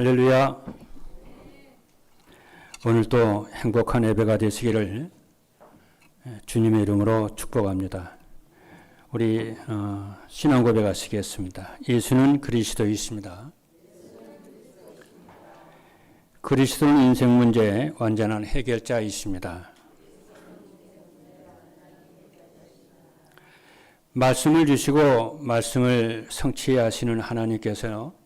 할렐루야. 오늘도 행복한 예배가 되시기를 주님의 이름으로 축복합니다. 우리 신앙 고백하시겠습니다. 예수는 그리스도이십니다. 그리스도는 인생 문제의 완전한 해결자이십니다. 말씀을 주시고 말씀을 성취하시는 하나님께서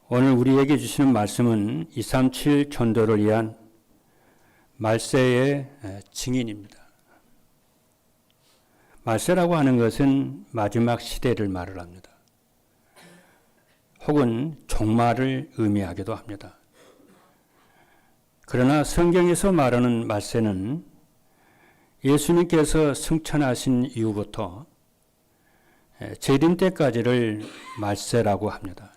오늘 우리에게 주시는 말씀은 237 전도를 위한 말세의 증인입니다. 말세라고 하는 것은 마지막 시대를 말을 합니다. 혹은 종말을 의미하기도 합니다. 그러나 성경에서 말하는 말세는 예수님께서 승천하신 이후부터 재림 때까지를 말세라고 합니다.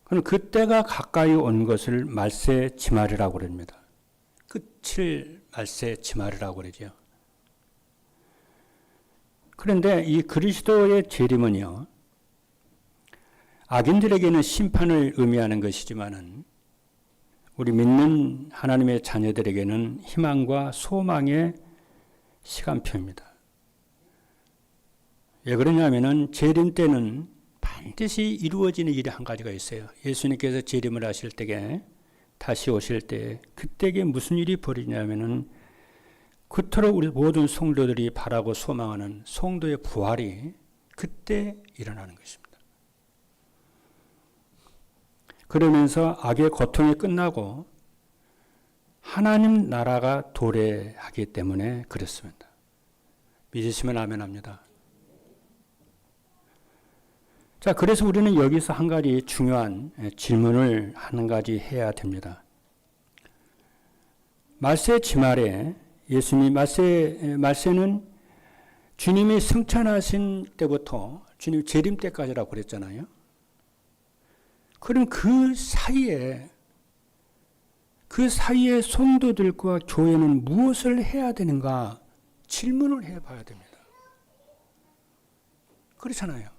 그럼 그때가 가까이 온 것을 말세 지말이라고 그럽니다. 끝을 말세 지말이라고 그러죠. 그런데 이 그리스도의 재림은요, 악인들에게는 심판을 의미하는 것이지만은 우리 믿는 하나님의 자녀들에게는 희망과 소망의 시간표입니다. 왜 그러냐면은 재림 때는 반드시 이루어지는 일이 한 가지가 있어요. 예수님께서 재림을 하실 때에 다시 오실 때 그때에 무슨 일이 벌이냐면은 그토록 우리 모든 성도들이 바라고 소망하는 성도의 부활이 그때 일어나는 것입니다. 그러면서 악의 고통이 끝나고 하나님 나라가 도래하기 때문에 그렇습니다. 믿으시면 아멘 합니다. 자, 그래서 우리는 여기서 한 가지 중요한 질문을 한 가지 해야 됩니다. 말세 지말에 예수님 말세는 주님이 승천하신 때부터 주님 재림 때까지라고 그랬잖아요. 그럼 그 사이에 성도들과 교회는 무엇을 해야 되는가 질문을 해봐야 됩니다. 그렇잖아요.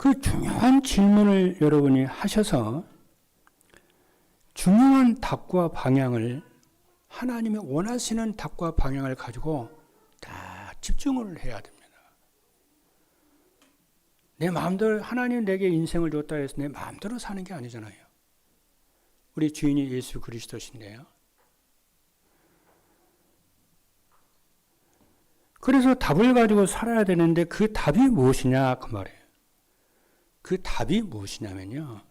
그 중요한 질문을 여러분이 하셔서 중요한 답과 방향을 하나님이 원하시는 답과 방향을 가지고 다 집중을 해야 됩니다. 내 마음대로 하나님 내게 인생을 줬다 해서 내 마음대로 사는 게 아니잖아요. 우리 주인이 예수 그리스도신데요. 그래서 답을 가지고 살아야 되는데 그 답이 무엇이냐 그 말이에요. 그 답이 무엇이냐면요.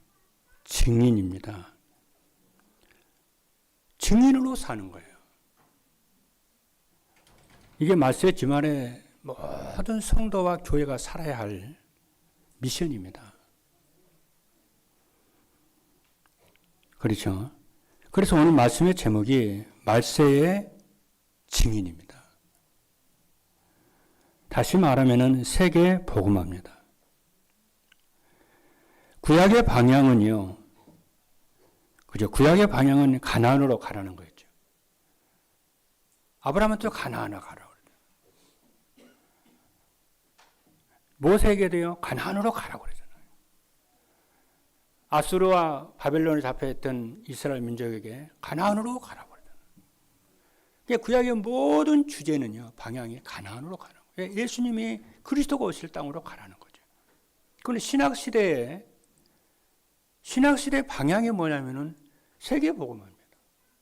증인입니다. 증인으로 사는 거예요. 이게 말세 지말에 모든 성도와 교회가 살아야 할 미션입니다. 그렇죠? 그래서 오늘 말씀의 제목이 말세의 증인입니다. 다시 말하면은 세계 복음화입니다. 구약의 방향은요, 그죠? 구약의 방향은 가나안으로 가라는 거였죠. 아브라함은 가나안으로 가라고 그러죠. 모세에게도요, 가나안으로 가라고 그러잖아요. 아수르와 바벨론에 잡혀있던 이스라엘 민족에게 가나안으로 가라고 그러잖아요. 그러니까 구약의 모든 주제는요, 방향이 가나안으로 가는 거예요. 예수님이 그리스도가 오실 땅으로 가라는 거죠. 그런데 신학시대의 방향이 뭐냐면은 세계복음화입니다.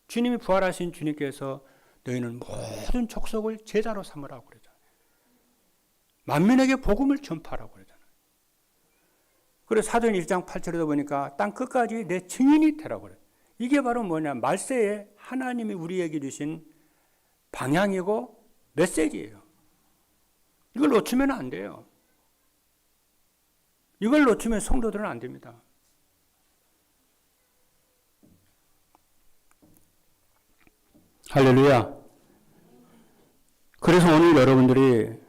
주님이 부활하신 주님께서 너희는 모든 족속을 제자로 삼으라고 그러잖아요. 만민에게 복음을 전파하라고 그러잖아요. 그래서 사도행 1장 8절에도 보니까 땅 끝까지 내 증인이 되라고 그래요. 이게 바로 뭐냐, 말세에 하나님이 우리에게 주신 방향이고 메시지예요. 이걸 놓치면 안 돼요. 이걸 놓치면 성도들은 안 됩니다. 할렐루야. 그래서 오늘 여러분들이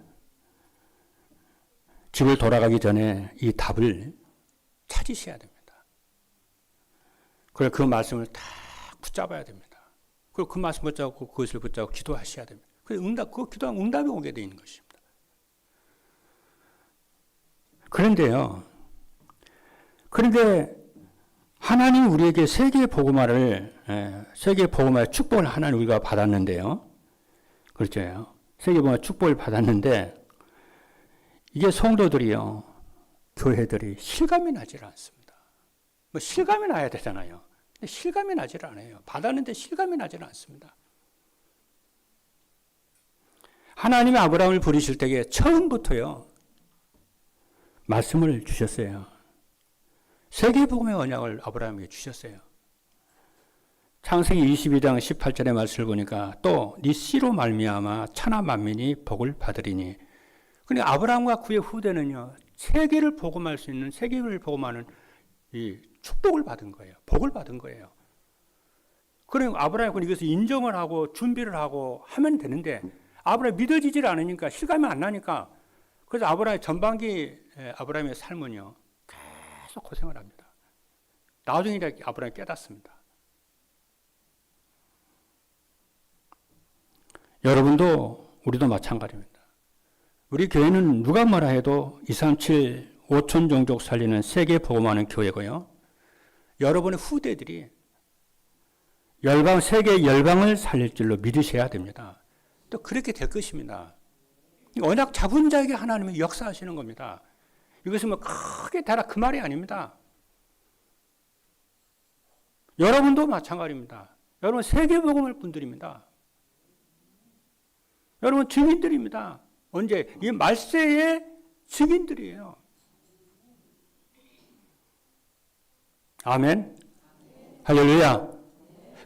집을 돌아가기 전에 이 답을 찾으셔야 됩니다. 그래서 그 말씀을 다 붙잡아야 됩니다. 그리고 그 말씀 붙잡고 그것을 붙잡고 기도하셔야 됩니다. 그 기도하면 응답이 오게 되어 있는 것입니다. 그런데 하나님 우리에게 세계 복음화의 축복을 하나님 우리가 받았는데요. 그렇죠. 세계 복음화 축복을 받았는데 이게 성도들이요, 교회들이 실감이 나질 않습니다. 뭐 실감이 나야 되잖아요. 근데 실감이 나질 않아요. 받았는데 실감이 나질 않습니다. 하나님이 아브라함을 부르실 때에 처음부터요, 말씀을 주셨어요. 세계복음의 언약을 아브라함에게 주셨어요. 창세기 22장 18절의 말씀을 보니까 또 네 씨로 말미암아 천하 만민이 복을 받으리니. 그러니까 아브라함과 그의 후대는요, 세계를 복음할 수 있는, 세계를 복음하는 이 축복을 받은 거예요. 복을 받은 거예요. 그러니까 아브라함이 이것을 인정을 하고 준비를 하고 하면 되는데 아브라함이 믿어지질 않으니까, 실감이 안 나니까, 그래서 아브라함의 전반기 아브라함의 삶은요, 계속 고생을 합니다. 나중에 아브라함이 깨닫습니다. 여러분도, 우리도 마찬가지입니다. 우리 교회는 누가 뭐라 해도 237 5천 종족 살리는 세계 복음하는 교회고요. 여러분의 후대들이 세계 열방을 살릴 줄로 믿으셔야 됩니다. 또 그렇게 될 것입니다. 언약 잡은 자에게 하나님이 역사하시는 겁니다. 이것은 뭐 크게 달아 그 말이 아닙니다. 여러분도 마찬가지입니다. 여러분 세계복음할 분들입니다. 여러분 증인들입니다. 언제? 이 말세의 증인들이에요. 아멘. 할렐루야.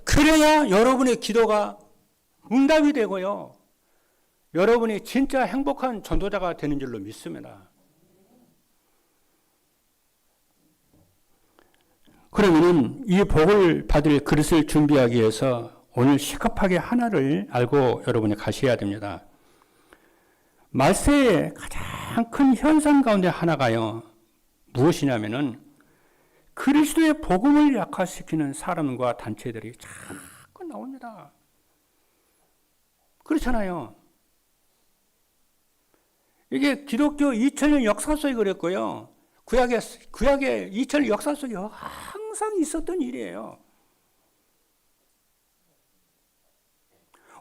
그래야 여러분의 기도가 응답이 되고요, 여러분이 진짜 행복한 전도자가 되는 줄로 믿습니다. 그러면은 이 복을 받을 그릇을 준비하기 위해서 오늘 시급하게 하나를 알고 여러분이 가셔야 됩니다. 말세의 가장 큰 현상 가운데 하나가요, 무엇이냐면은 그리스도의 복음을 약화시키는 사람과 단체들이 자꾸 나옵니다. 그렇잖아요. 이게 기독교 2000년 역사 속에 그랬고요, 구약의 2000년 역사 속에 항상 있었던 일이에요.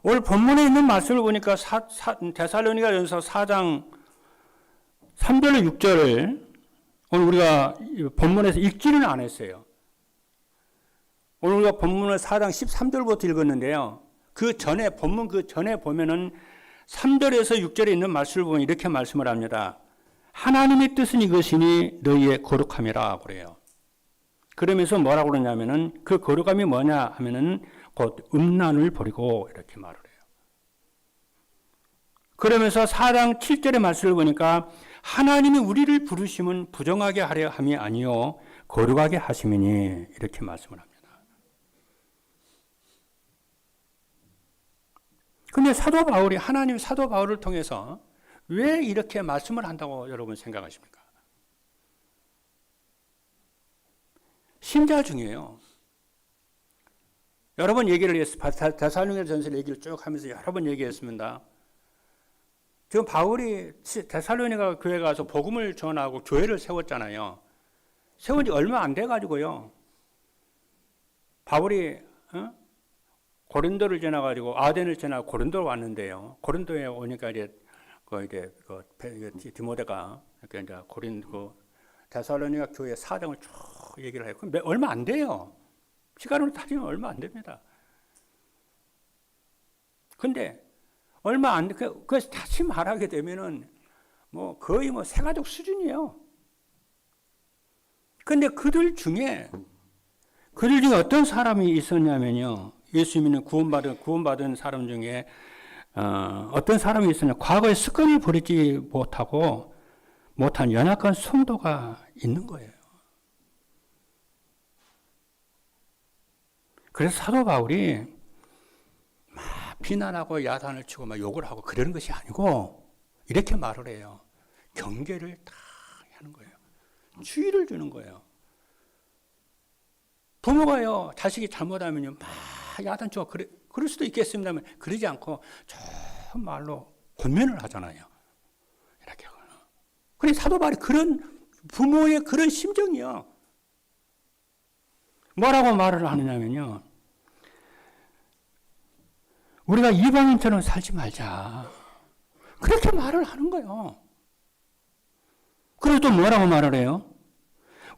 오늘 본문에 있는 말씀을 보니까 데살로니가전서 4장 3절 6절을 오늘 우리가 본문에서 읽지는 않았어요. 오늘 우리가 본문을 4장 13절부터 읽었는데요. 본문 그 전에 보면은 3절에서 6절에 있는 말씀을 보면 이렇게 말씀을 합니다. 하나님의 뜻은 이것이니 너희의 거룩함이라 그래요. 그러면서 뭐라고 그러냐면은 그 거룩함이 뭐냐 하면은 곧 음란을 버리고 이렇게 말을 해요. 그러면서 4장 7절의 말씀을 보니까 하나님이 우리를 부르심은 부정하게 하려 함이 아니요 거룩하게 하심이니 이렇게 말씀을 합니다. 근데 하나님 사도 바울을 통해서 왜 이렇게 말씀을 한다고 여러분 생각하십니까? 신자 중에요, 여러 번 얘기를 했습니다. 데살로니가전서 얘기를 쭉 하면서 여러 번 얘기했습니다. 지금 바울이 데살로니가 교회 가서 복음을 전하고 교회를 세웠잖아요. 세운 지 얼마 안 돼가지고요, 바울이 고린도를 지나가지고 아덴을 지나고 고린도로 왔는데요. 고린도에 오니까 이제 디모데가 이제 데살로니가 교회 사정을 쭉 얘기를 해요. 얼마 안 돼요. 시간으로 따지면 얼마 안 됩니다. 근데 얼마 안 돼. 그래서 다시 말하게 되면은 거의 새가족 수준이에요. 근데 그들 중에 어떤 사람이 있었냐면요, 예수 믿는 구원받은 사람 중에 어떤 사람이 있었냐, 과거에 습관을 버리지 못한 연약한 성도가 있는 거예요. 그래서 사도 바울이 막 비난하고 야단을 치고 막 욕을 하고 그러는 것이 아니고 이렇게 말을 해요. 경계를 다 하는 거예요. 주의를 주는 거예요. 부모가요, 자식이 잘못하면요, 막 야단 치고 그럴 수도 있겠습니다만 그러지 않고 저 말로 권면을 하잖아요. 이렇게. 그래 사도 바울이 그런 부모의 그런 심정이요. 뭐라고 말을 하느냐면요. 우리가 이방인처럼 살지 말자. 그렇게 말을 하는 거예요. 그리고 또 뭐라고 말을 해요?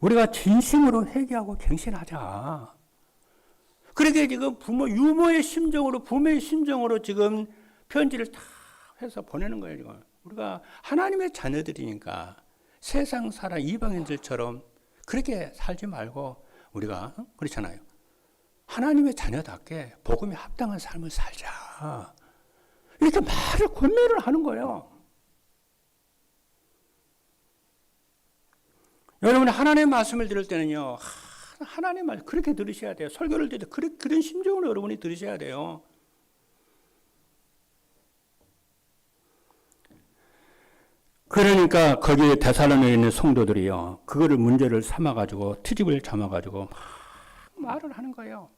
우리가 진심으로 회개하고 갱신하자. 그렇게 지금 유모의 심정으로, 부모의 심정으로 지금 편지를 다 해서 보내는 거예요, 지금. 우리가 하나님의 자녀들이니까 세상 사람 이방인들처럼 그렇게 살지 말고 우리가, 그렇잖아요. 하나님의 자녀답게 복음에 합당한 삶을 살자. 이렇게 말을 권면을 하는 거예요. 여러분이 하나님의 말씀을 들을 때는요, 하나님의 말 그렇게 들으셔야 돼요. 설교를 들을 때 그런 심정으로 여러분이 들으셔야 돼요. 그러니까 거기에 데살로니가에 있는 성도들이요, 그거를 문제를 삼아가지고 트집을 잡아가지고 막 말을 하는 거예요.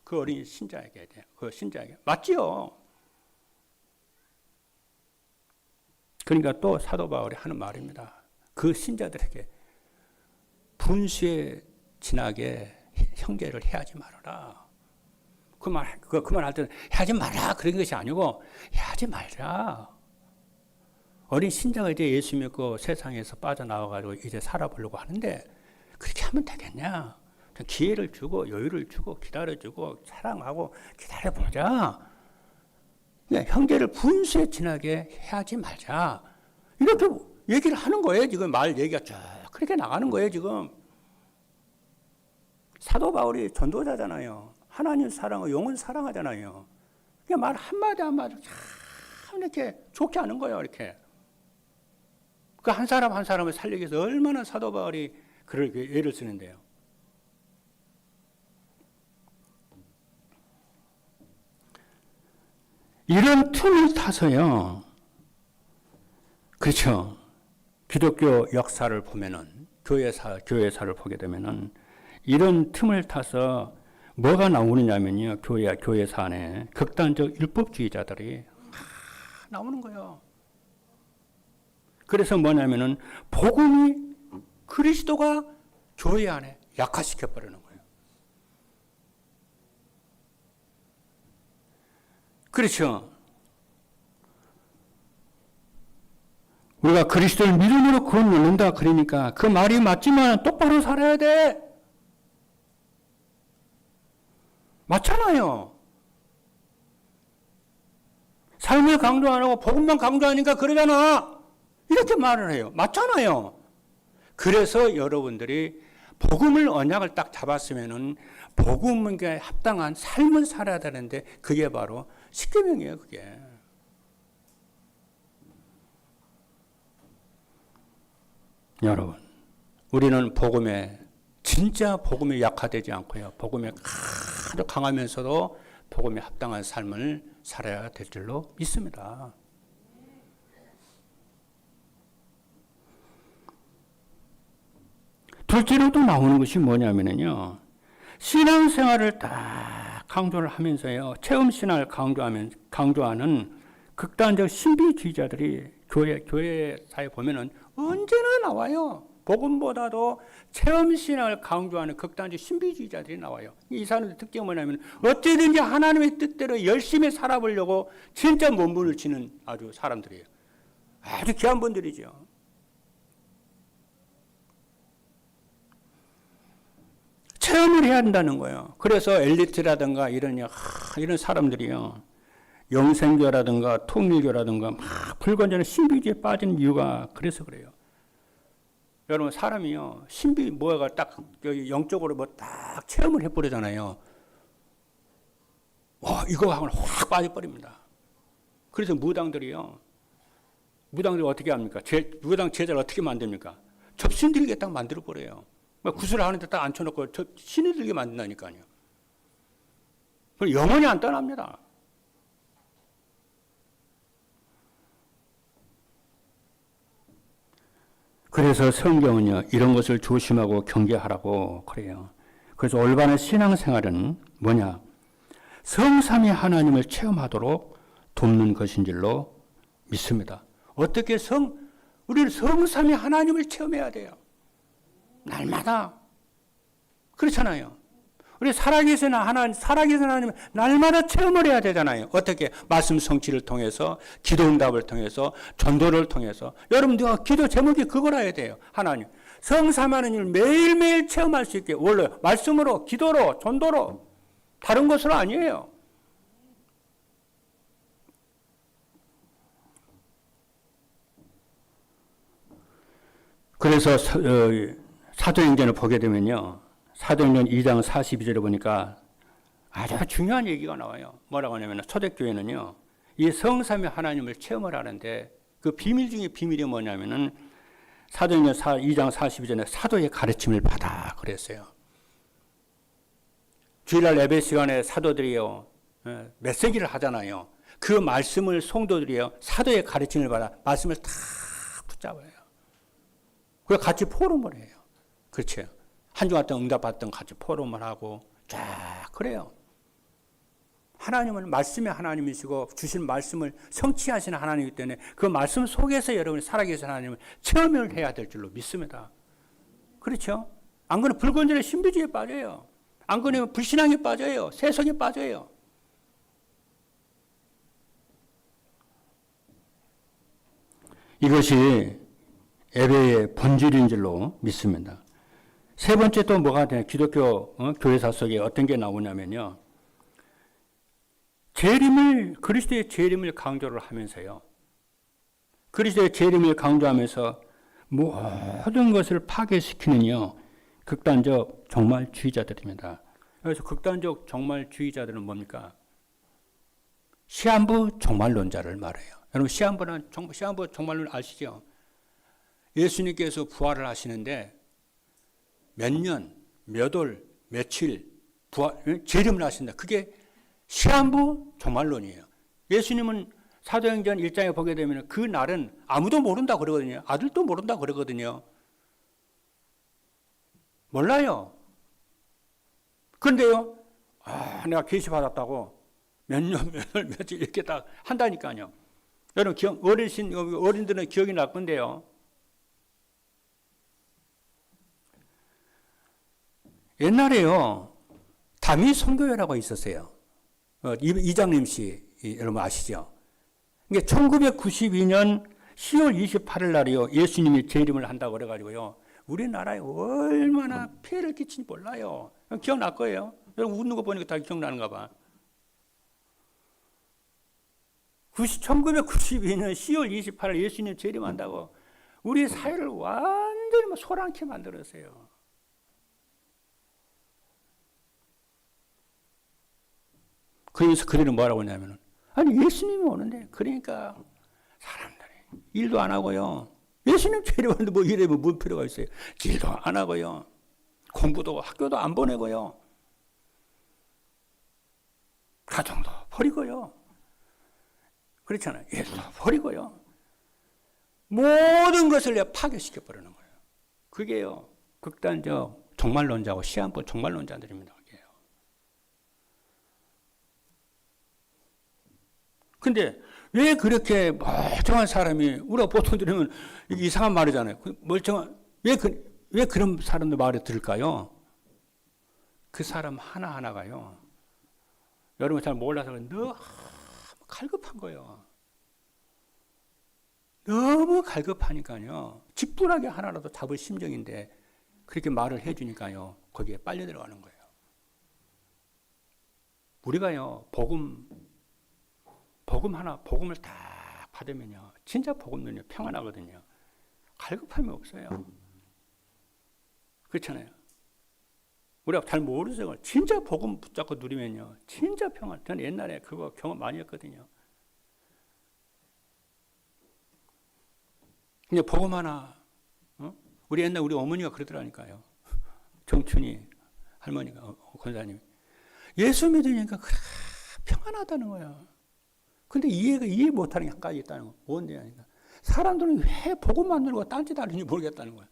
그 어린 신자에게, 그 신자에게 맞지요. 그러니까 또 사도 바울이 하는 말입니다. 그 신자들에게 분수에 지나게 형제를 해하지 말아라. 그 말 할 때는 해하지 마라 그런 것이 아니고 해하지 말자. 어린 신자가 이제 예수 믿고 세상에서 빠져나와가지고 이제 살아보려고 하는데 그렇게 하면 되겠냐? 기회를 주고 여유를 주고 기다려주고 사랑하고 기다려보자. 형제를 분수에 지나게 해하지 말자. 이렇게 얘기를 하는 거예요. 지금 말 얘기가 쭉 그렇게 나가는 거예요. 지금 사도 바울이 전도자잖아요. 하나님 사랑하고 영혼 사랑하잖아요. 그냥 말 한마디 한마디 참 이렇게 좋게 하는 거예요. 이렇게. 그 한 사람 한 사람을 살리기 위해서 얼마나 사도 바울이 그를 애를 쓰는데요. 이런 틈을 타서요. 그렇죠. 기독교 역사를 보면은 교회사를 보게 되면은 이런 틈을 타서 뭐가 나오느냐면요. 교회사 안에 극단적 율법주의자들이 나오는 거예요. 그래서 뭐냐면은 복음이 그리스도가 교회 안에 약화시켜 버리는 거예요. 그렇죠. 우리가 그리스도를 믿음으로 구원 얻는다 그러니까 그 말이 맞지만 똑바로 살아야 돼. 맞잖아요. 삶을 강조 안 하고 복음만 강조하니까 그러잖아. 이렇게 말을 해요. 맞잖아요. 그래서 여러분들이 복음을 언약을 딱 잡았으면은 복음에 합당한 삶을 살아야 되는데 그게 바로 십계명이에요. 그게. 여러분, 우리는 진짜 복음에 약화되지 않고요. 복음에 아주 강하면서도 복음에 합당한 삶을 살아야 될 줄로 믿습니다. 둘째로 또 나오는 것이 뭐냐면요. 신앙생활을 딱 강조를 하면서요. 체험신앙을 강조하는 극단적 신비주의자들이 교회사에 보면은 언제나 나와요. 복음보다도 체험신앙을 강조하는 극단적 신비주의자들이 나와요. 이 사람들 특징이 뭐냐면 어찌든지 하나님의 뜻대로 열심히 살아보려고 진짜 몸부림을 치는 아주 사람들이에요. 아주 귀한 분들이죠. 체험을 해야 한다는 거예요. 그래서 엘리트라든가 이런 사람들이요. 영생교라든가 통일교라든가 막 불건전한 신비주의에 빠지는 이유가 그래서 그래요. 여러분 사람이요. 뭐가 딱 영적으로 뭐 딱 체험을 해버리잖아요. 이거 하고는 확 빠져버립니다. 그래서 무당들이 어떻게 합니까? 무당 제자를 어떻게 만듭니까? 접신들게 딱 만들어버려요. 구슬을 하는데 딱 앉혀놓고 신이 들게 만든다니까요. 영원히 안 떠납니다. 그래서 성경은요, 이런 것을 조심하고 경계하라고 그래요. 그래서 올바른 신앙생활은 뭐냐? 성삼위 하나님을 체험하도록 돕는 것인 줄로 믿습니다. 어떻게 우리는 성삼위 하나님을 체험해야 돼요. 날마다. 그렇잖아요. 우리 살아계신 하나님을 날마다 체험을 해야 되잖아요. 어떻게? 말씀 성취를 통해서, 기도 응답을 통해서, 전도를 통해서. 여러분들 기도 제목이 그거라야 돼요. 하나님. 성삼위 하나님을 매일매일 체험할 수 있게. 원래 말씀으로, 기도로, 전도로. 다른 것으로 아니에요. 그래서 사도행전을 보게 되면요. 사도행전 2장 42절에 보니까 아주 중요한 얘기가 나와요. 뭐라고 하냐면 초대교회는요. 이 성삼위 하나님을 체험을 하는데 그 비밀 중에 비밀이 뭐냐면은 사도행전 2장 42절에 사도의 가르침을 받아 그랬어요. 주일날 예배 시간에 사도들이요. 메시지를 하잖아요. 그 말씀을 성도들이요. 사도의 가르침을 받아 말씀을 다 붙잡아요. 그래서 같이 포럼을 해요. 그렇죠. 한 주간 동안 응답받던 같이 포럼을 하고 쫙 그래요. 하나님은 말씀의 하나님이시고 주신 말씀을 성취하시는 하나님이기 때문에 그 말씀 속에서 여러분이 살아계신 하나님을 체험을 해야 될 줄로 믿습니다. 그렇죠? 안 그러면 불건전의 신비주의에 빠져요. 안 그러면 불신앙에 빠져요. 세속에 빠져요. 이것이 예배의 본질인 줄로 믿습니다. 세 번째 또 뭐가 되냐? 기독교 교회사 속에 어떤 게 나오냐면요. 재림을, 그리스도의 재림을 강조를 하면서요. 그리스도의 재림을 강조하면서 모든 것을 파괴시키는요. 극단적 종말주의자들입니다. 그래서 극단적 종말주의자들은 뭡니까? 시한부 종말론자를 말해요. 여러분 시한부 종말론 아시죠? 예수님께서 부활을 하시는데 몇 년, 몇 월, 며칠 재림을 하신다. 그게 시한부 종말론이에요. 예수님은 사도행전 1장에 보게 되면 그 날은 아무도 모른다 그러거든요. 아들도 모른다 그러거든요. 몰라요. 그런데요, 내가 계시 받았다고 몇 년, 몇 월, 며칠 이렇게 딱 한다니까요. 여러분 어린들은 기억이 날 건데요. 옛날에요, 다미 선교회라고 있었어요. 이장림 씨, 여러분 아시죠? 이게 1992년 10월 28일 날이요, 예수님이 재림을 한다고 그래가지고요, 우리나라에 얼마나 피해를 끼친지 몰라요. 기억날 거예요. 여러분 웃는 거 보니까 다 기억나는가 봐. 1992년 10월 28일 예수님 재림한다고 우리 사회를 완전히 소란케 만들었어요. 그래서 그들은 뭐라고 하냐면, 아니 예수님이 오는데 그러니까 사람들이 일도 안 하고요. 예수님 재림하는데 뭐 이래면 뭘 필요가 있어요. 일도 안 하고요. 공부도 학교도 안 보내고요. 가정도 버리고요. 그렇잖아요. 일도 버리고요. 모든 것을 파괴시켜 버리는 거예요. 그게요. 극단적 종말론자고 시한부 종말론자들입니다. 근데 왜 그렇게 멀쩡한 사람이, 우리가 보통 들으면 이상한 말이잖아요. 멀쩡한, 왜 그런 사람들 말을 들을까요? 그 사람 하나하나가요. 여러분 잘 몰라서 너무 갈급한 거예요. 너무 갈급하니까요. 직분하게 하나라도 잡을 심정인데 그렇게 말을 해주니까요. 거기에 빨려 들어가는 거예요. 우리가요, 복음을 딱 받으면요, 진짜 복음은요, 평안하거든요. 갈급함이 없어요. 그렇잖아요. 우리가 잘 모르죠. 진짜 복음 붙잡고 누리면요, 진짜 평안. 저는 옛날에 그거 경험 많이 했거든요. 근데 복음 하나, 우리 옛날 우리 어머니가 그러더라니까요. 정춘이 할머니가, 권사님. 예수 믿으니까 그래, 평안하다는 거야. 근데 이해 못하는 게 한 가지 있다는 거. 뭔데? 하니까 사람들은 왜 복음만 누르고 딴짓 하는지 모르겠다는 거야.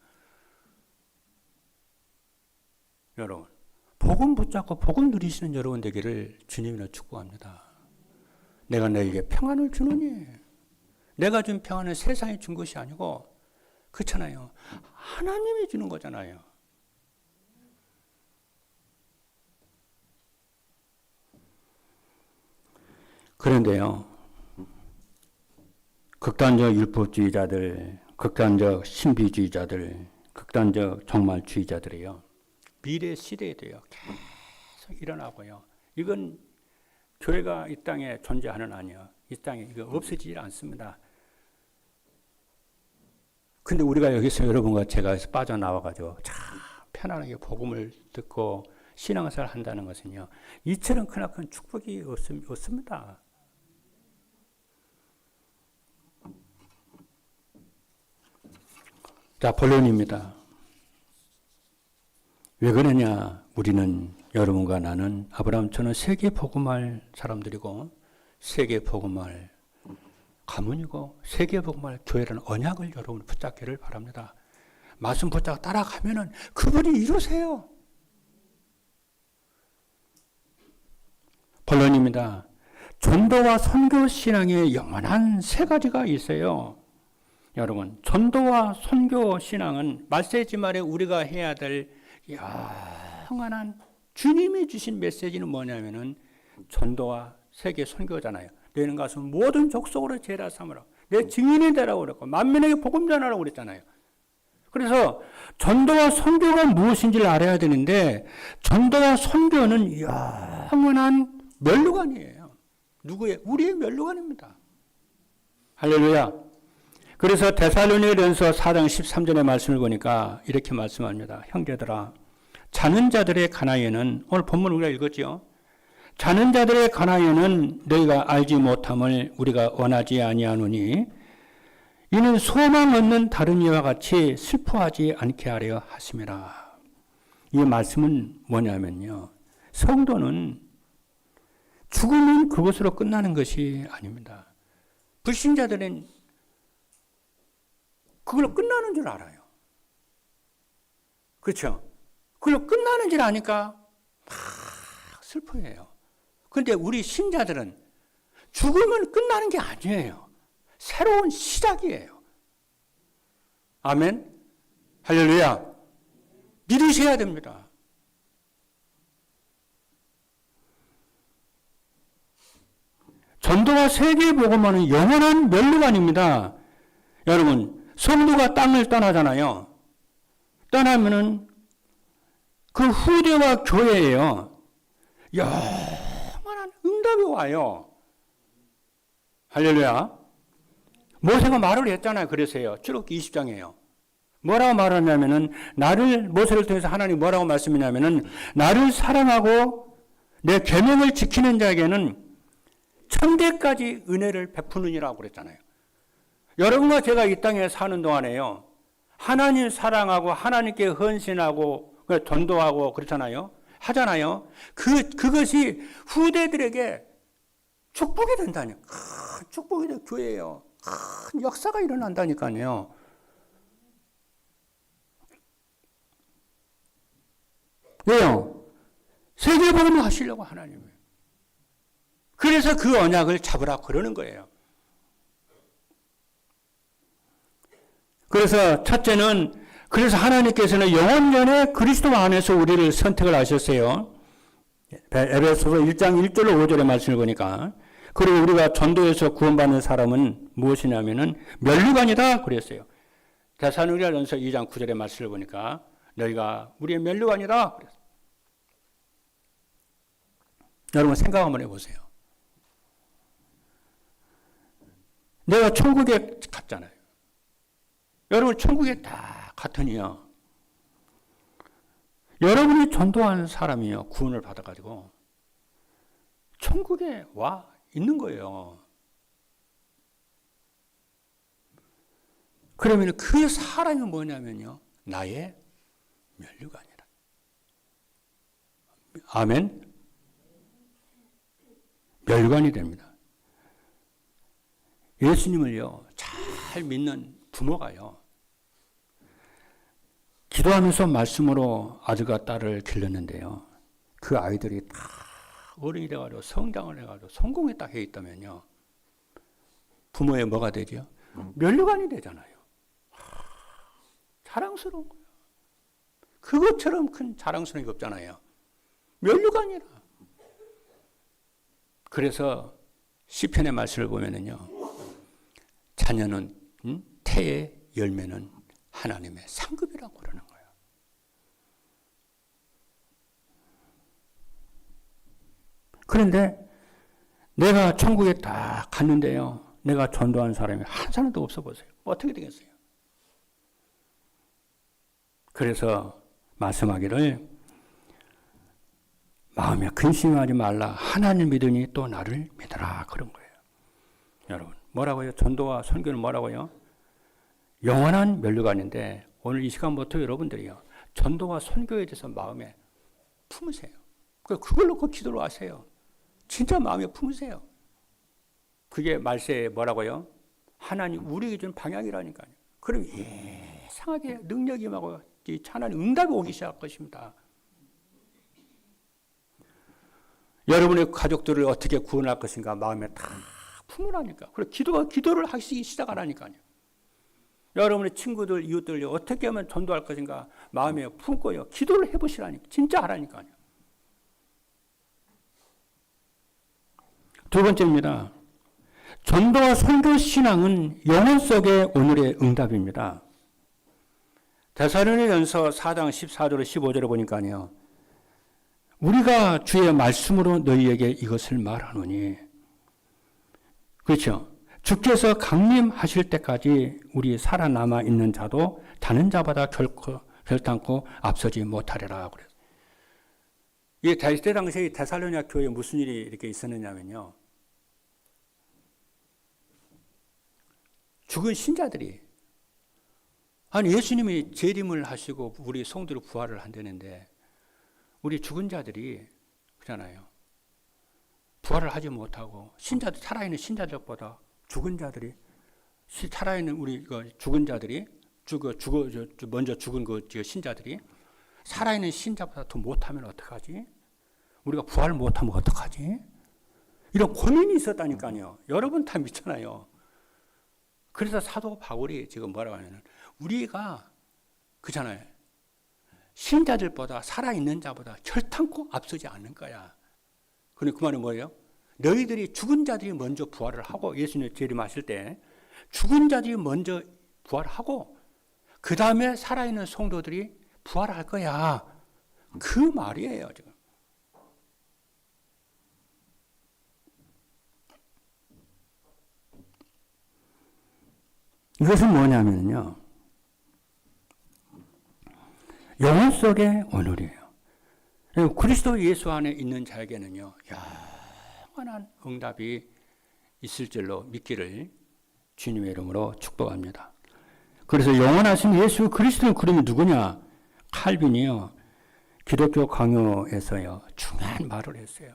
여러분, 복음 붙잡고 복음 누리시는 여러분 되기를 주님이라 축복합니다. 내가 너에게 평안을 주느니, 내가 준 평안은 세상이 준 것이 아니고 그렇잖아요. 하나님이 주는 거잖아요. 그런데요, 극단적 율법주의자들, 극단적 신비주의자들, 극단적 종말주의자들이요, 미래 시대에도요 계속 일어나고요. 이건 교회가 이 땅에 존재하는 아니요, 이 땅에 이거 없어지질 않습니다. 근데 우리가 여기서 여러분과 제가 빠져나와가지고 참 편안하게 복음을 듣고 신앙생활 한다는 것은요, 이처럼 크나큰 축복이 없습니다. 자, 본론입니다. 왜 그러냐? 우리는, 여러분과 나는, 아브라함처럼 세계 복음할 사람들이고, 세계 복음할 가문이고, 세계 복음할 교회라는 언약을 여러분 붙잡기를 바랍니다. 말씀 붙잡고 따라가면은 그분이 이루세요. 본론입니다. 전도와 선교 신앙의 영원한 세 가지가 있어요. 여러분, 전도와 선교 신앙은 말세지 말에 우리가 해야 될 영원한 주님이 주신 메시지는 뭐냐면은 전도와 세계 선교잖아요. 너희는 가서 모든 족속으로 제자 삼으라. 내 증인이 되라고 그랬고 만민에게 복음 전하라고 그랬잖아요. 그래서 전도와 선교가 무엇인지를 알아야 되는데, 전도와 선교는 영원한 면류관이에요. 누구의? 우리의 면류관입니다. 할렐루야. 그래서 데살로니가전서 4장 13절의 말씀을 보니까 이렇게 말씀합니다. 형제들아, 자는 자들의 가나이에는, 오늘 본문 우리가 읽었죠. 자는 자들의 가나이에는 너희가 알지 못함을 우리가 원하지 아니하노니 이는 소망 없는 다른 이와 같이 슬퍼하지 않게 하려 하심이라. 이 말씀은 뭐냐면요, 성도는 죽으면 그것으로 끝나는 것이 아닙니다. 불신자들은 그걸로 끝나는 줄 알아요. 그렇죠? 그걸로 끝나는 줄 아니까 막 슬퍼해요. 그런데 우리 신자들은 죽으면 끝나는 게 아니에요. 새로운 시작이에요. 아멘? 할렐루야. 믿으셔야 됩니다. 전도와 세계복음화는 영원한 면류관입니다. 여러분, 성도가 땅을 떠나잖아요. 떠나면은 그 후대와 교회예요. 영원한 응답이 와요. 할렐루야. 모세가 말을 했잖아요. 그래서요. 출애굽기 20장이에요. 뭐라고 말하냐면은, 모세를 통해서 하나님 뭐라고 말씀이냐면은, 나를 사랑하고 내 계명을 지키는 자에게는 천대까지 은혜를 베푸느니라고 그랬잖아요. 여러분과 제가 이 땅에 사는 동안에요, 하나님 사랑하고 하나님께 헌신하고 전도하고 그렇잖아요. 하잖아요. 그것이 후대들에게 축복이 된다니까. 큰 축복이 될 교회예요. 큰 역사가 일어난다니까요. 왜요? 세계복음을 하시려고 하나님이. 그래서 그 언약을 잡으라 그러는 거예요. 그래서 첫째는, 그래서 하나님께서는 영원전에 그리스도 안에서 우리를 선택을 하셨어요. 에베소서 1장 1절로 5절의 말씀을 보니까, 그리고 우리가 전도에서 구원받는 사람은 무엇이냐면은 면류관이다 그랬어요. 데살로니가전서 2장 9절의 말씀을 보니까 너희가 우리의 면류관이다 그랬어요. 여러분 생각 한번 해보세요. 내가 천국에 갔잖아요. 여러분 천국에 딱 갔더니요, 여러분이 전도하는 사람이요, 구원을 받아가지고 천국에 와 있는 거예요. 그러면 그 사람이 뭐냐면요, 나의 면류관이라. 아멘. 면류관이 됩니다. 예수님을요 잘 믿는 부모가요, 기도하면서 말씀으로 아들과 딸을 길렀는데요, 그 아이들이 다 어른이 돼가지고 성장을 해가지고 성공에 딱 해 있다면요, 부모의 뭐가 되죠? 면류관이 되잖아요. 자랑스러운 거예요. 그것처럼 큰 자랑스러운 게 없잖아요. 면류관이라. 그래서 시편의 말씀을 보면은요, 자녀는 태의 열매는 하나님의 상급이라고 그러는 거예요. 그런데 내가 천국에 딱 갔는데요, 내가 전도한 사람이 한 사람도 없어 보세요. 어떻게 되겠어요? 그래서 말씀하기를 마음에 근심하지 말라. 하나님 믿으니 또 나를 믿어라. 그런 거예요. 여러분, 뭐라고요? 전도와 선교는 뭐라고요? 영원한 면류관인데 오늘 이 시간부터 여러분들이요, 전도와 선교에 대해서 마음에 품으세요. 그걸 놓고 기도를 하세요. 진짜 마음에 품으세요. 그게 말세에 뭐라고요? 하나님 우리에게 준 방향이라니까요. 그럼 이상하게 능력이 임하고 하나님 응답이 오기 시작할 것입니다. 여러분의 가족들을 어떻게 구원할 것인가 마음에 다 품으라니까. 그래 기도를 하시기 시작하라니까요. 여러분의 친구들, 이웃들 어떻게 하면 전도할 것인가 마음에 품고요. 기도를 해보시라니까. 진짜 하라니까요. 두 번째입니다. 전도와 선교 신앙은 영혼 속의 오늘의 응답입니다. 데살로니가전서 4장 14절로 15절에 보니까요, 우리가 주의 말씀으로 너희에게 이것을 말하노니, 그렇죠? 주께서 강림하실 때까지 우리 살아남아 있는 자도 다른 자보다 결단코 앞서지 못하리라. 그래서 이때 당시에 데살로니가 교회에 무슨 일이 이렇게 있었느냐면요, 죽은 신자들이, 아니 예수님이 재림을 하시고 우리 성도를 부활을 한다는데 우리 죽은 자들이 그렇잖아요. 부활을 하지 못하고 신자들, 살아있는 신자들보다 죽은 자들이, 살아있는 우리 죽은 자들이, 먼저 죽은 그 신자들이 살아있는 신자보다 더 못하면 어떡하지? 우리가 부활을 못하면 어떡하지? 이런 고민이 있었다니까요. 여러분 다 믿잖아요. 그래서 사도 바울이 지금 뭐라고 하냐면, 우리가 그잖아요. 신자들보다 살아있는 자보다 결탄코 앞서지 않는 거야. 그런데 그 말은 뭐예요? 너희들이 죽은 자들이 먼저 부활을 하고, 예수님 재림하실 때 죽은 자들이 먼저 부활하고 그 다음에 살아있는 성도들이 부활할 거야. 그 말이에요 지금. 이것은 뭐냐면요, 영혼 속의 오늘이에요. 그리스도 예수 안에 있는 자에게는요, 영원한 응답이 있을 줄로 믿기를 주님의 이름으로 축복합니다. 그래서 영원하신 예수 그리스도의 그림이 누구냐? 칼빈이요, 기독교 강요에서요 중요한 말을 했어요.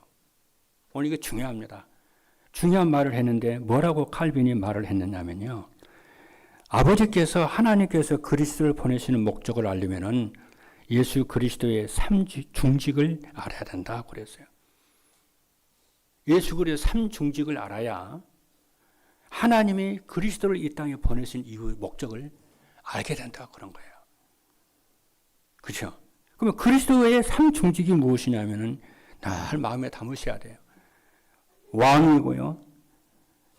오늘 이게 중요합니다. 중요한 말을 했는데 뭐라고 칼빈이 말을 했느냐면요, 아버지께서, 하나님께서 그리스도를 보내시는 목적을 알려면은 예수 그리스도의 삼중직을 알아야 된다 그랬어요. 예수 그리스도의 삼중직을 알아야 하나님이 그리스도를 이 땅에 보내신 이유의 목적을 알게 된다 그런 거예요. 그렇죠? 그러면 그리스도의 삼중직이 무엇이냐면은 늘 마음에 담으셔야 돼요. 왕이고요,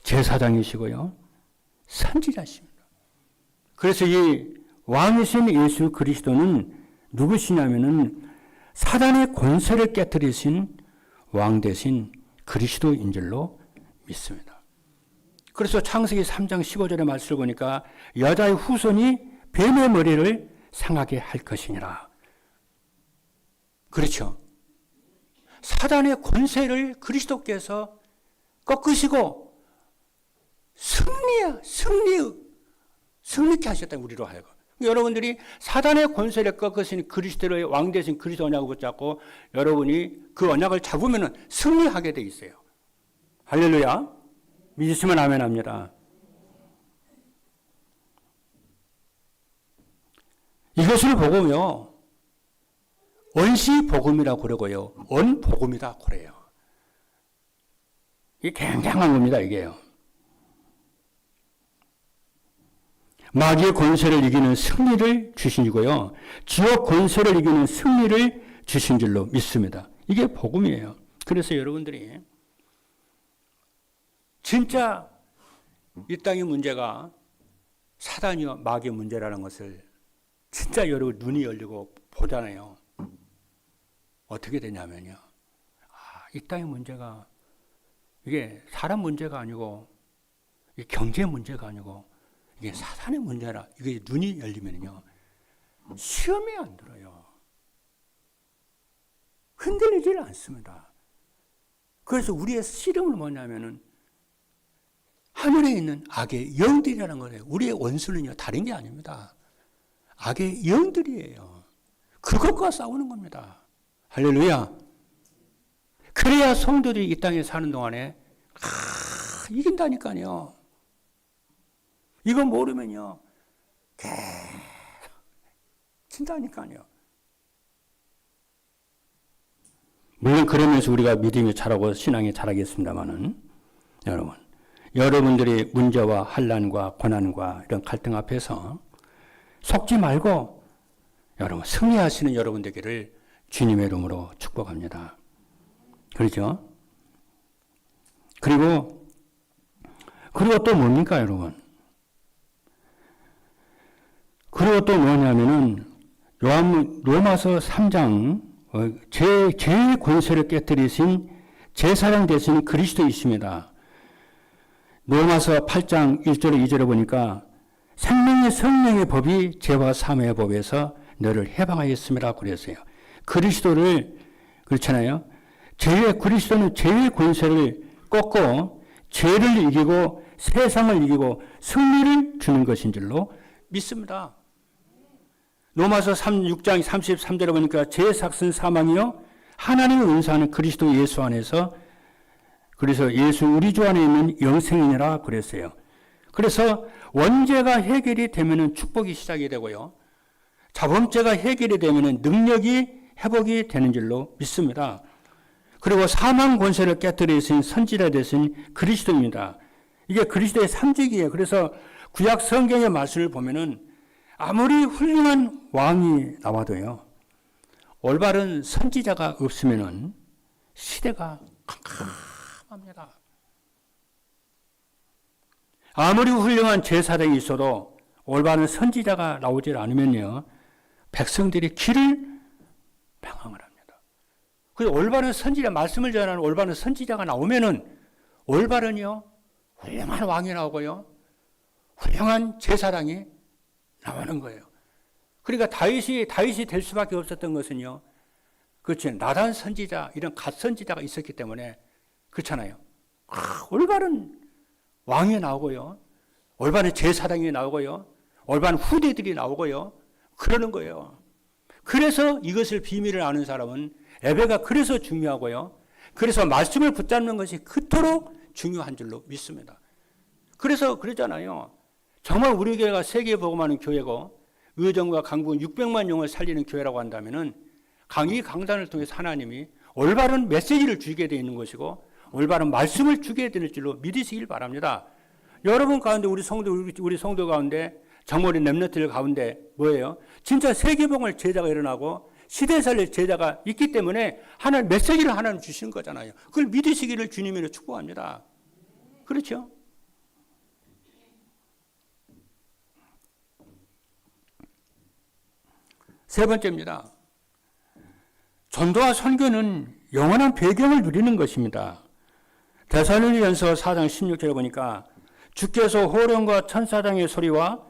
제사장이시고요, 선지자십니다. 그래서 이 왕이신 예수 그리스도는 누구시냐면은 사단의 권세를 깨뜨리신 왕 대신 그리스도인 줄로 믿습니다. 그래서 창세기 3장 15절의 말씀을 보니까 여자의 후손이 뱀의 머리를 상하게 할 것이니라. 그렇죠? 사단의 권세를 그리스도께서 꺾으시고 승리케 하셨다, 우리로 하여금. 여러분들이 사단의 권세를 꺾으신 그리스도의 왕 대신 그리스도 언약을 붙잡고 여러분이 그 언약을 잡으면 승리하게 돼 있어요. 할렐루야. 믿으시면 아멘 합니다. 이것을 보고요, 언시복음이라고 그러고요, 언복음이다 그래요. 이게 굉장한 겁니다, 이게요. 마귀의 권세를 이기는 승리를 주신 이고요. 지옥 권세를 이기는 승리를 주신 줄로 믿습니다. 이게 복음이에요. 그래서 여러분들이 진짜 이 땅의 문제가 사단이와 마귀의 문제라는 것을 진짜 여러분 눈이 열리고 보잖아요. 어떻게 되냐면요. 이 땅의 문제가 이게 사람 문제가 아니고 이게 경제 문제가 아니고 이게 사단의 문제라. 이게 눈이 열리면요. 시험이 안 들어요. 흔들리질 않습니다. 그래서 우리의 씨름은 뭐냐면은 하늘에 있는 악의 영들이라는 거예요. 우리의 원수는요, 다른 게 아닙니다. 악의 영들이에요. 그것과 싸우는 겁니다. 할렐루야. 그래야 성도들이 이 땅에 사는 동안에 이긴다니까요. 이거 모르면요, 계속 진다니까요. 물론 그러면서 우리가 믿음이 자라고 신앙이 자라겠습니다만은 여러분들이 문제와 환난과 고난과 이런 갈등 앞에서 속지 말고 여러분 승리하시는 여러분 되기를 주님의 이름으로 축복합니다. 그렇죠? 그리고 또 뭡니까 여러분? 그리고 또 뭐냐면은 로마서 3장 제 권세를 깨뜨리신 제사장 되신 그리스도이십니다. 로마서 8장 1절에 2절에 보니까 생명의 성령의 법이 죄와 사함의 법에서 너를 해방하였음이라 그랬어요. 그리스도를 그렇잖아요. 그리스도는 죄의 권세를 꺾고 죄를 이기고 세상을 이기고 승리를 주는 것인 줄로 믿습니다. 로마서 6장 33절에 보니까 죄의 삭은 사망이요 하나님의 은사는 그리스도 예수 안에서 그래서 예수 우리 주 안에 있는 영생이니라 그랬어요. 그래서 원죄가 해결이 되면은 축복이 시작이 되고요. 자범죄가 해결이 되면은 능력이 회복이 되는 줄로 믿습니다. 그리고 사망 권세를 깨뜨리신 선지자 되신 그리스도입니다. 이게 그리스도의 삼직이에요. 그래서 구약 성경의 말씀을 보면은 아무리 훌륭한 왕이 나와도요, 올바른 선지자가 없으면은 시대가 캄캄합니다. 아무리 훌륭한 제사장이 있어도 올바른 선지자가 나오질 않으면요, 백성들이 길을 방황을 합니다. 그래서 올바른 선지자, 말씀을 전하는 올바른 선지자가 나오면은 올바른요, 훌륭한 왕이 나오고요, 훌륭한 제사장이 나오는 거예요. 그러니까 다윗이 될 수밖에 없었던 것은요, 그렇지, 나단 선지자, 이런 갓 선지자가 있었기 때문에 그렇잖아요. 올바른 왕이 나오고요, 올바른 제사장이 나오고요, 올바른 후대들이 나오고요, 그러는 거예요. 그래서 이것을 비밀을 아는 사람은 예배가 그래서 중요하고요, 그래서 말씀을 붙잡는 것이 그토록 중요한 줄로 믿습니다. 그래서 그러잖아요. 정말 우리 교회가 세계에 복음하는 교회고 의정과 강북 600만 영을 살리는 교회라고 한다면은 이 강단을 통해서 하나님이 올바른 메시지를 주게 되어 있는 것이고 올바른 말씀을 주게 되는 줄로 믿으시길 바랍니다. 여러분 가운데 우리 성도 가운데 정머리 렘넌트들 가운데 뭐예요? 진짜 세계복음을 제자가 일어나고 시대 살릴 제자가 있기 때문에 하나님 메시지를 하나님 주시는 거잖아요. 그걸 믿으시기를 주님으로 축복합니다. 그렇죠? 세 번째입니다. 전도와 선교는 영원한 배경을 누리는 것입니다. 데살로니가전서 4장 16절에 보니까 주께서 호령과 천사장의 소리와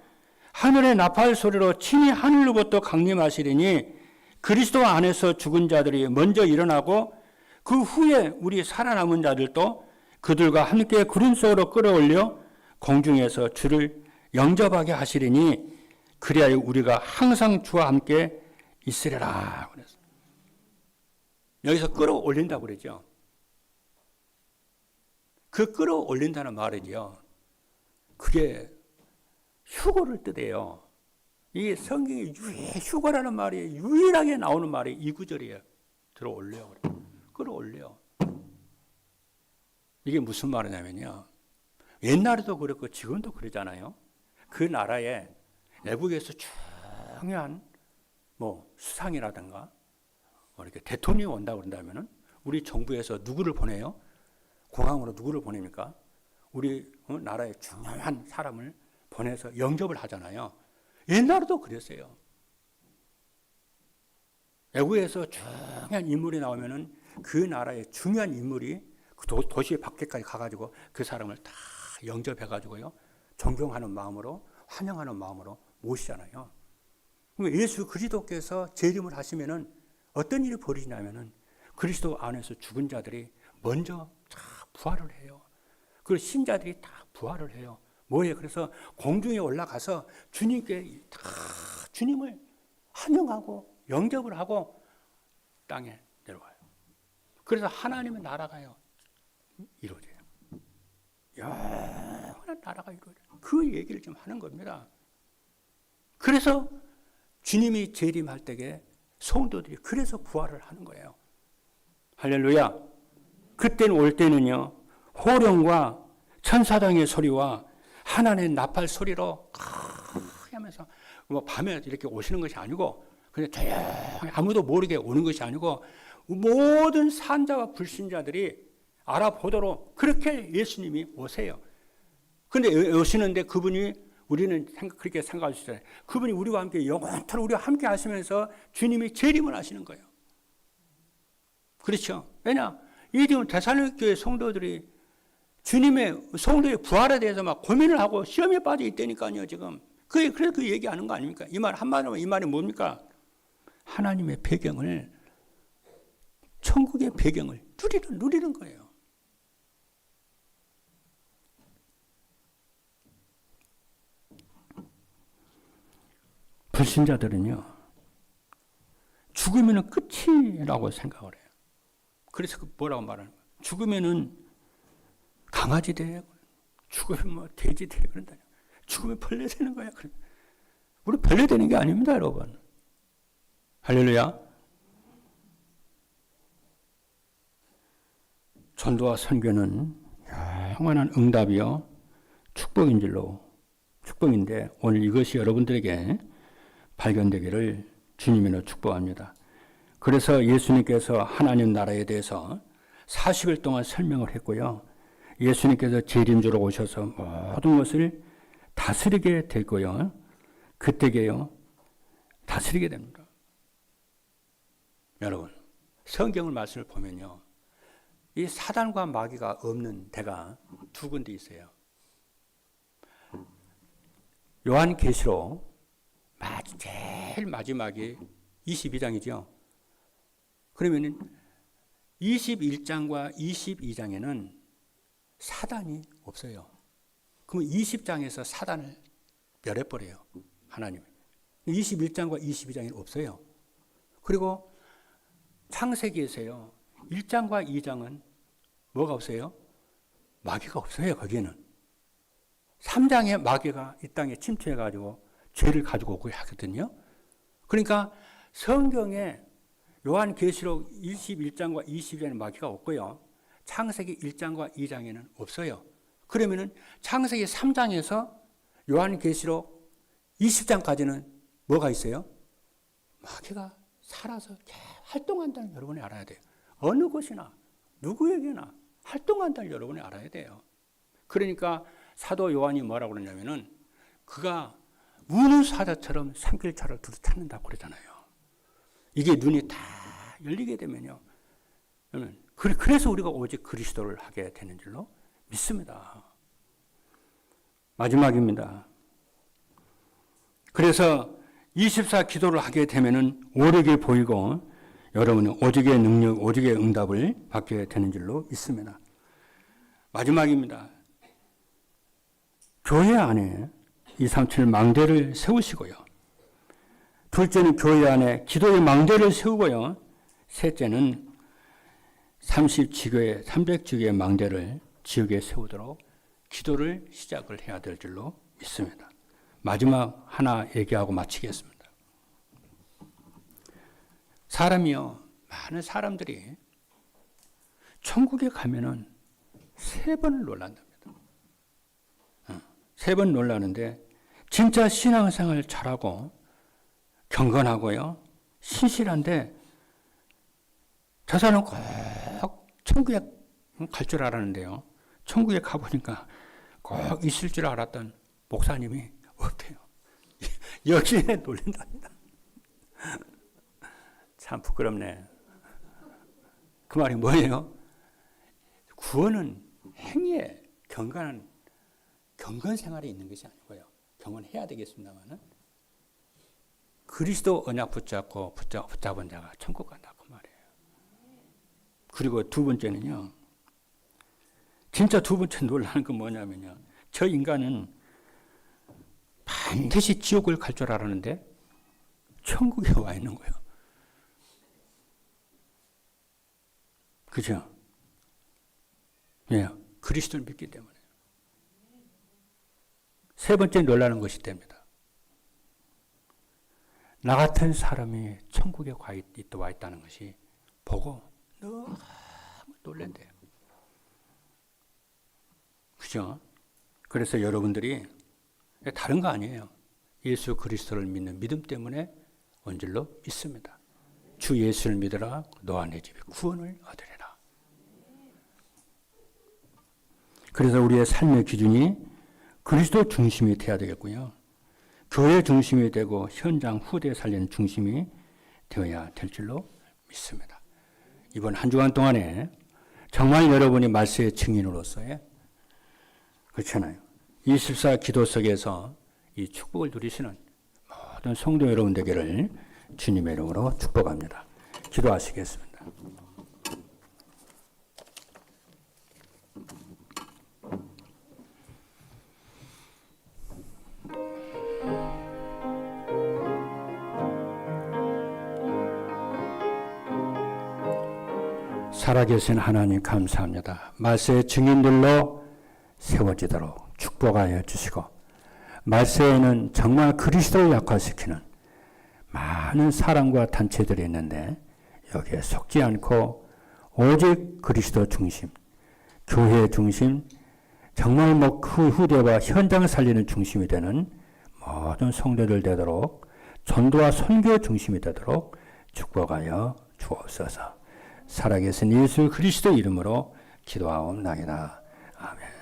하늘의 나팔 소리로 친히 하늘로부터 강림하시리니 그리스도 안에서 죽은 자들이 먼저 일어나고 그 후에 우리 살아남은 자들도 그들과 함께 구름 속으로 끌어올려 공중에서 주를 영접하게 하시리니 그리하여 우리가 항상 주와 함께 있으리라. 여기서 끌어올린다고 그러죠. 그 끌어올린다는 말은요, 그게 휴거를 뜻해요. 이 성경에 휴거라는 말이 유일하게 나오는 말이 이 구절이에요. 들어올려. 끌어올려. 이게 무슨 말이냐면요, 옛날에도 그렇고 지금도 그러잖아요. 그 나라에 외국에서 중요한 수상이라든가 이렇게 대통령이 온다고 그런다면은 우리 정부에서 누구를 보내요? 공항으로 누구를 보냅니까? 우리 나라의 중요한 사람을 보내서 영접을 하잖아요. 옛날에도 그랬어요. 외국에서 중요한 인물이 나오면은 그 나라의 중요한 인물이 그 도시 밖에까지 가가지고 그 사람을 다 영접해가지고요. 존경하는 마음으로, 환영하는 마음으로 모시잖아요. 예수 그리스도께서 재림을 하시면은 어떤 일이 벌어지냐면은 그리스도 안에서 죽은 자들이 먼저 다 부활을 해요. 그리고 신자들이 다 부활을 해요. 뭐예요? 그래서 공중에 올라가서 주님께 다 주님을 환영하고 영접을 하고 땅에 내려와요. 그래서 하나님의 나라가요 이루어져요. 영원한 나라가 이루어져요. 그 얘기를 좀 하는 겁니다. 그래서 주님이 재림할 때에 성도들이 그래서 부활을 하는 거예요. 할렐루야. 그때는 올 때는요, 호령과 천사장의 소리와 하나님의 나팔 소리로 하면서 밤에 이렇게 오시는 것이 아니고 그냥 조용히 아무도 모르게 오는 것이 아니고 모든 산자와 불신자들이 알아보도록 그렇게 예수님이 오세요. 그런데 오시는데 그분이 우리는 그렇게 생각할 수 있어요. 그분이 우리와 함께 영원토록 우리와 함께 하시면서 주님이 재림을 하시는 거예요. 그렇죠? 왜냐? 이 지금 데살로니가 교회 성도들이 주님의 성도의 부활에 대해서 막 고민을 하고 시험에 빠져 있다니까요, 지금. 그래서 그 얘기하는 거 아닙니까? 이 말 한마디로 이 말이 뭡니까? 하나님의 배경을, 천국의 배경을 누리는 거예요. 불신자들은요, 죽으면 끝이라고 생각을 해요. 그래서 뭐라고 말하는 거예요? 죽으면은 강아지 돼, 죽으면 돼지 돼, 그런다. 죽으면 벌레 되는 거야. 우리 벌레 되는 게 아닙니다, 여러분. 할렐루야. 전도와 선교는 영원한 응답이요, 축복인데 오늘 이것이 여러분들에게 발견되기를 주님으로 축복합니다. 그래서 예수님께서 하나님 나라에 대해서 40일 동안 설명을 했고요. 예수님께서 재림주로 오셔서 모든 것을 다스리게 될 거요. 그때게요, 다스리게 됩니다. 여러분, 성경을 말씀을 보면요, 이 사단과 마귀가 없는 데가 두 군데 있어요. 요한계시록 제일 마지막에 22장이죠. 그러면은 21장과 22장에는 사단이 없어요. 그러면 20장에서 사단을 멸해버려요, 하나님이. 21장과 22장에는 없어요. 그리고 창세기에서요, 1장과 2장은 뭐가 없어요? 마귀가 없어요, 거기에는. 3장에 마귀가 이 땅에 침투해가지고 죄를 가지고 오고 하거든요. 그러니까 성경에 요한계시록 21장과 22장에는 마귀가 없고요. 창세기 1장과 2장에는 없어요. 그러면은 창세기 3장에서 요한계시록 20장까지는 뭐가 있어요? 마귀가 살아서 활동한다는 여러분이 알아야 돼요. 어느 곳이나 누구에게나 활동한다는 여러분이 알아야 돼요. 그러니까 사도 요한이 뭐라고 그러냐면은 그가 우는 사자처럼 산길차를 두루 찾는다고 그러잖아요. 이게 눈이 다 열리게 되면요, 그래서 우리가 오직 그리스도를 하게 되는 줄로 믿습니다. 마지막입니다. 그래서 24 기도를 하게 되면은 오르게 보이고 여러분은 오직의 능력, 오직의 응답을 받게 되는 줄로 믿습니다. 마지막입니다. 교회 안에 237 망대를 세우시고요. 둘째는 교회 안에 기도의 망대를 세우고요. 셋째는 30지교의 300지교의 망대를 지역에 세우도록 기도를 시작을 해야 될 줄로 믿습니다. 마지막 하나 얘기하고 마치겠습니다. 사람이요, 많은 사람들이 천국에 가면은 3번을 놀란답니다. 3번 놀라는데 진짜 신앙생활 잘하고 경건하고요. 신실한데 저 사람은 꼭 천국에 갈 줄 알았는데요. 천국에 가보니까 꼭 있을 줄 알았던 목사님이 없대요. 여기에 놀린답니다. 참 부끄럽네. 그 말이 뭐예요? 구원은 행위에 경건 생활에 있는 것이 아니고요. 경건해야 되겠습니다만은 그리스도 언약 붙잡은 자가 천국 간다 그 말이에요. 그리고 두 번째는요. 진짜 두 번째 놀라는 건 뭐냐면요. 저 인간은 반드시 지옥을 갈 줄 알았는데 천국에 와 있는 거예요. 그죠? 예, 그리스도를 믿기 때문에. 세 번째 놀라는 것이 됩니다. 나 같은 사람이 천국에 와 있다는 것이 보고 너무 놀란대요. 그죠? 그래서 여러분들이 다른 거 아니에요. 예수 그리스도를 믿는 믿음 때문에 원질로 믿습니다. 주 예수를 믿으라 너와 내 집에 구원을 얻으리라. 그래서 우리의 삶의 기준이 그리스도 중심이 되어야 되겠고요. 교회 중심이 되고 현장 후대 살리는 중심이 되어야 될 줄로 믿습니다. 이번 한 주간 동안에 정말 여러분이 말씀의 증인으로서의 그렇잖아요. 24 기도 속에서 이 축복을 누리시는 모든 성도 여러분 되기를 주님의 이름으로 축복합니다. 기도하시겠습니다. 살아계신 하나님 감사합니다. 말씀의 증인들로 세워지도록 축복하여 주시고 말세에는 정말 그리스도를 약화시키는 많은 사람과 단체들이 있는데 여기에 속지 않고 오직 그리스도 중심, 교회 중심, 정말 그 후대와 현장 살리는 중심이 되는 모든 성도들 되도록 전도와 선교 중심이 되도록 축복하여 주옵소서. 살아계신 예수 그리스도 이름으로 기도하옵나이다. 아멘.